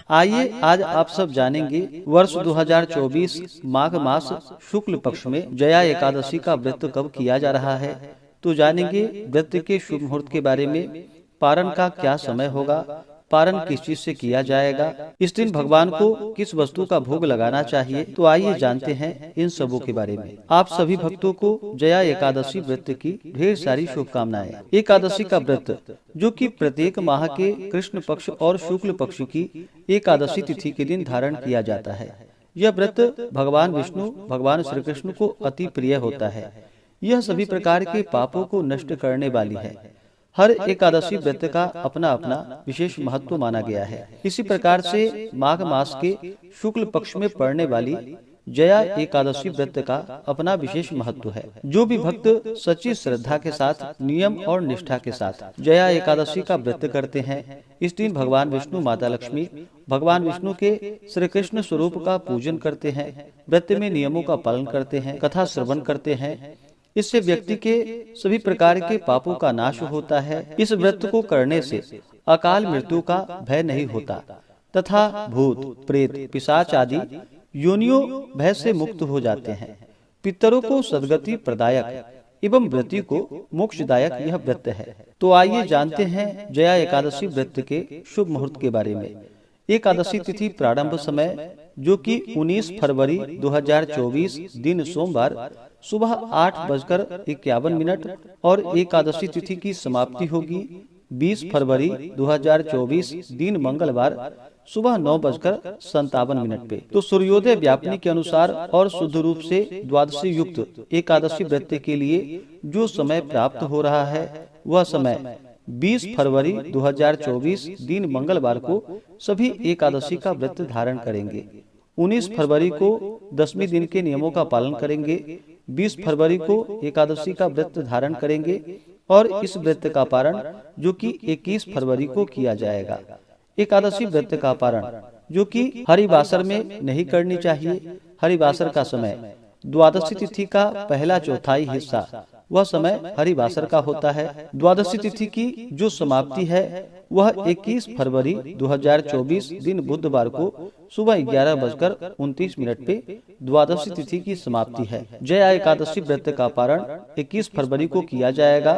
आइए आज आप सब जानेंगे वर्ष 2024 माघ मास शुक्ल पक्ष में जया एकादशी का व्रत कब किया जा रहा है। तो जानेंगे व्रत के शुभ मुहूर्त के बारे में, पारण का क्या समय होगा, पारण किस चीज से किया जाएगा, इस दिन भगवान को किस वस्तु का भोग लगाना चाहिए। तो आइए जानते हैं इन सबों के बारे में। आप सभी भक्तों को जया एकादशी व्रत की ढेर सारी शुभकामनाएं। एकादशी का व्रत जो कि प्रत्येक माह के कृष्ण पक्ष और शुक्ल पक्ष की एकादशी तिथि के दिन धारण किया जाता है। यह व्रत भगवान विष्णु भगवान श्री कृष्ण को अति प्रिय होता है। यह सभी प्रकार के पापों को नष्ट करने वाली है। हर एकादशी व्रत का अपना अपना विशेष महत्व माना गया है। इसी प्रकार से माघ मास के शुक्ल पक्ष में पड़ने वाली जया एकादशी व्रत का अपना विशेष महत्व है। जो भी भक्त सच्ची श्रद्धा के साथ, नियम और निष्ठा के साथ जया एकादशी का व्रत करते हैं, इस दिन भगवान विष्णु, माता लक्ष्मी, भगवान विष्णु के श्री कृष्ण स्वरूप का पूजन करते हैं, व्रत में नियमों का पालन करते हैं, कथा श्रवण करते हैं। इससे व्यक्ति के सभी प्रकार के पापों का नाश होता है। इस व्रत को करने से अकाल मृत्यु का भय नहीं होता तथा भूत, प्रेत, पिशाच आदि योनियों भय से मुक्त हो जाते हैं। पितरों को सद्गति प्रदायक एवं व्रती को मोक्षदायक यह व्रत है। तो आइए जानते हैं जया एकादशी व्रत के शुभ मुहूर्त के बारे में। एकादशी तिथि प्रारंभ समय जो कि 19 फरवरी 2024 दिन सोमवार सुबह 8:51 और एकादशी तिथि की समाप्ति होगी 20 फरवरी 2024 दिन मंगलवार सुबह 9:57 पे। तो सूर्योदय व्यापनी के अनुसार और शुद्ध रूप से द्वादशी युक्त एकादशी व्रत के लिए जो समय प्राप्त हो रहा है वह समय 20 फरवरी 2024 दिन मंगलवार को सभी एकादशी का व्रत धारण करेंगे। 19 फरवरी को दसवीं दिन के नियमों का पालन करेंगे। 20 फरवरी को एकादशी का व्रत धारण करेंगे और इस व्रत का पारण जो कि 21 फरवरी को किया जाएगा। एकादशी व्रत का पारण जो कि हरिवासर में नहीं करनी चाहिए। हरिवासर का समय द्वादशी तिथि का पहला चौथाई हिस्सा वह समय हरिवासर का होता है। द्वादशी तिथि की जो समाप्ति है वह 21 फरवरी 2024 दिन बुधवार को सुबह 11:29 पे द्वादशी तिथि की समाप्ति है। जया एकादशी व्रत का पारण 21 फरवरी को किया जाएगा।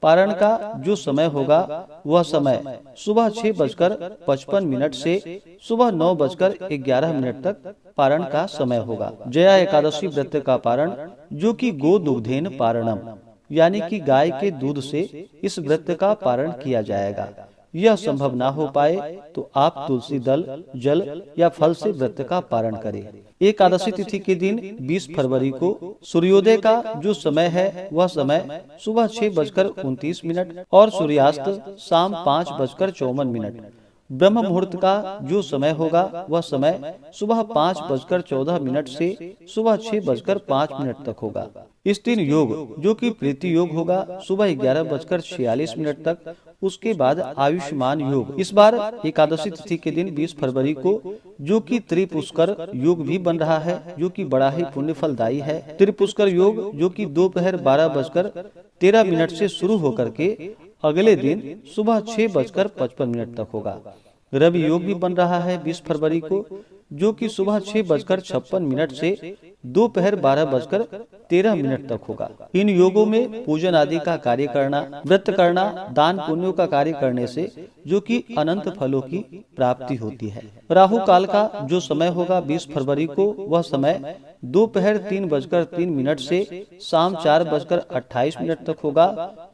पारण का जो समय होगा वह समय सुबह 6:55 से सुबह 9:11 तक पारण का समय होगा। जया एकादशी व्रत का पारण जो कि गो दुग्धेन पारणम यानी कि गाय के दूध से इस व्रत का पारण किया जाएगा। यह संभव ना हो पाए तो आप तुलसी दल, जल या फल से व्रत का पारण करें। एकादशी तिथि के दिन 20 फरवरी को सूर्योदय का जो समय है वह समय सुबह 6:29 और सूर्यास्त शाम 5:54। ब्रह्म मुहूर्त का जो समय होगा वह समय सुबह 5:14 से सुबह 6:05 तक होगा। इस दिन योग जो कि प्रीति योग होगा सुबह 11:46 तक। उसके बाद आयुष्मान योग इस बार एकादशी तिथि के दिन 20 फरवरी को जो कि त्रिपुष्कर योग भी बन रहा है, जो कि बड़ा ही पुण्य फलदायी है। त्रिपुष्कर योग जो कि दोपहर 12:13 से शुरू होकर के अगले दिन सुबह 6:55 तक होगा। रवि योग भी बन रहा है 20 फरवरी को जो कि सुबह 6:56 से दोपहर 12:13 तक होगा। इन योगों में पूजन आदि का कार्य करना, व्रत करना, दान पुण्यों का कार्य करने से जो कि अनंत फलों की प्राप्ति होती है। राहु काल का जो समय होगा 20 फरवरी को वह समय दोपहर 3:03 से शाम 4:28 तक होगा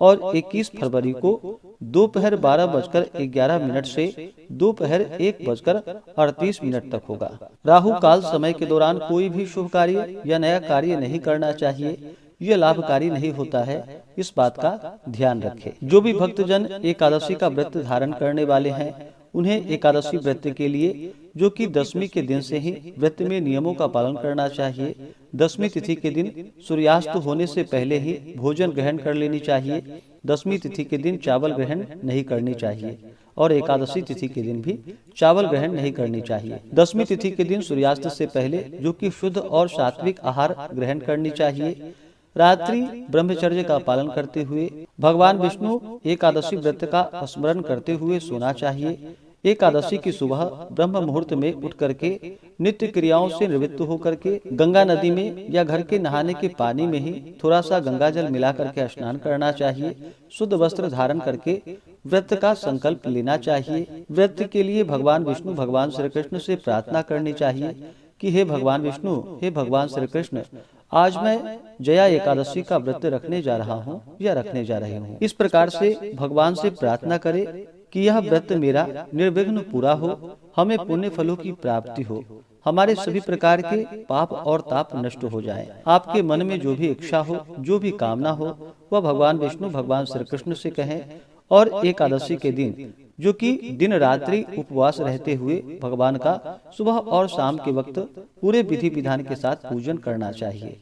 और 21 फरवरी को दोपहर 12:11 से दोपहर 1:38 तक होगा। राहु काल समय के दौरान कोई भी शुभ कार्य या नया कार्य नहीं करना चाहिए। यह लाभकारी नहीं होता है, इस बात का ध्यान रखें। जो भी भक्तजन एकादशी का व्रत धारण करने वाले हैं उन्हें एकादशी व्रत के लिए जो कि दसवीं के दिन से ही व्रत में नियमों का पालन करना चाहिए। दसवीं तिथि के दिन सूर्यास्त होने से पहले ही भोजन ग्रहण कर लेनी चाहिए। दसवीं तिथि के दिन चावल ग्रहण नहीं करनी चाहिए और एकादशी तिथि के दिन भी चावल ग्रहण नहीं करनी चाहिए। दसवीं तिथि के दिन सूर्यास्त से पहले जो कि शुद्ध और सात्विक आहार ग्रहण करनी चाहिए। रात्रि ब्रह्मचर्य का पालन करते हुए भगवान विष्णु एकादशी व्रत का स्मरण करते हुए सोना चाहिए। एकादशी की सुबह ब्रह्म मुहूर्त में उठ करके नित्य क्रियाओं से निवृत्त होकर के गंगा नदी में या घर के नहाने के पानी में ही थोड़ा सा गंगा जल मिला करके स्नान करना चाहिए। शुद्ध वस्त्र धारण करके व्रत का संकल्प लेना चाहिए। व्रत के लिए भगवान विष्णु भगवान श्री कृष्ण से प्रार्थना करनी चाहिए कि हे भगवान विष्णु, हे भगवान श्री कृष्ण, आज मैं जया एकादशी का व्रत रखने जा रहा हूँ या रखने जा रही हूँ। इस प्रकार से भगवान से प्रार्थना करें कि यह व्रत मेरा निर्विघ्न पूरा हो, हमें पुण्य फलों की प्राप्ति हो, हमारे सभी प्रकार के पाप और ताप नष्ट हो जाएं। आपके मन में जो भी इच्छा हो, जो भी कामना हो, वह भगवान विष्णु भगवान श्री कृष्ण से कहें। और एकादशी के दिन, जो कि दिन रात्रि उपवास रहते हुए भगवान का सुबह और शाम के वक्त पूरे विधि विधान के साथ पूजन करना चाहिए।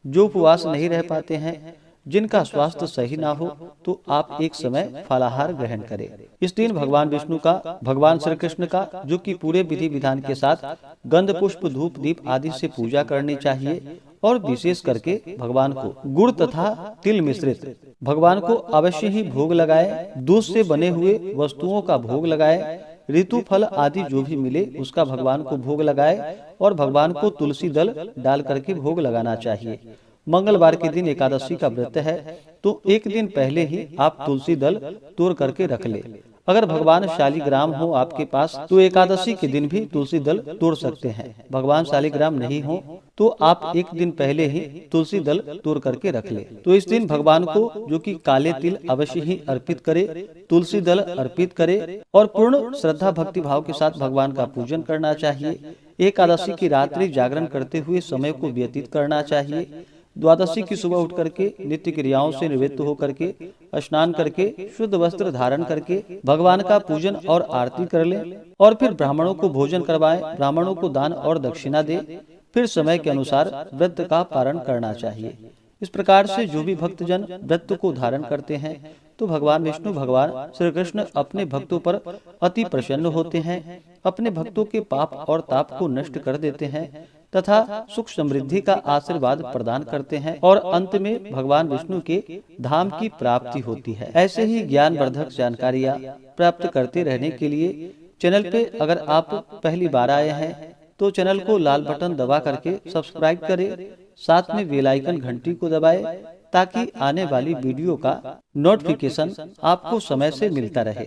जो उपवास नहीं रह पाते हैं, जिनका स्वास्थ्य सही ना हो, तो आप एक समय फलाहार ग्रहण करें। इस दिन भगवान विष्णु का, भगवान श्री कृष्ण का, जो कि पूरे विधि विधान के साथ गंध पुष्प धूप दीप आदि से पूजा करनी चाहिए। और विशेष करके भगवान को गुड़ तथा तिल मिश्रित भगवान को अवश्य ही भोग लगाए। दूध से बने हुए वस्तुओं का भोग लगाए। ऋतु फल आदि जो भी मिले उसका भगवान को भोग लगाए। और भगवान को तुलसी दल डाल करके भोग लगाना चाहिए। मंगलवार के दिन एकादशी का व्रत है, तो एक दिन पहले ही आप तुलसी दल तोड़ करके रख ले। अगर भगवान शालिग्राम हो आपके पास, तो एकादशी के दिन भी तुलसी दल तोड़ सकते हैं। भगवान शालिग्राम नहीं हो तो आप एक दिन पहले ही तुलसी दल तोड़ करके रख ले। तो इस दिन भगवान को, जो कि काले तिल अवश्य ही अर्पित करे, तुलसी दल अर्पित करे और पूर्ण श्रद्धा भक्ति भाव के साथ भगवान का पूजन करना चाहिए। एकादशी की रात्रि जागरण करते हुए समय को व्यतीत करना चाहिए। द्वादशी की सुबह उठ करके नित्य क्रियाओं से निवृत्त होकर के स्नान करके शुद्ध वस्त्र धारण करके भगवान का पूजन और आरती कर ले। और फिर ब्राह्मणों को भोजन करवाएं, ब्राह्मणों को दान और दक्षिणा दे। फिर समय के अनुसार व्रत का पारण करना चाहिए। इस प्रकार से जो भी भक्तजन व्रत को धारण करते हैं, तो भगवान विष्णु भगवान श्री कृष्ण अपने भक्तों पर अति प्रसन्न होते हैं, अपने भक्तों के पाप और ताप को नष्ट कर देते हैं तथा सुख समृद्धि का आशीर्वाद प्रदान करते हैं। और अंत में भगवान विष्णु के धाम की प्राप्ति होती है। ऐसे ही ज्ञानवर्धक जानकारियाँ प्राप्त करते रहने के लिए चैनल पे अगर आप पहली बार आए हैं, तो चैनल को लाल बटन दबा करके सब्सक्राइब करें, साथ में बेल आइकन घंटी को दबाएं, ताकि आने वाली वीडियो का नोटिफिकेशन आपको समय से मिलता रहे।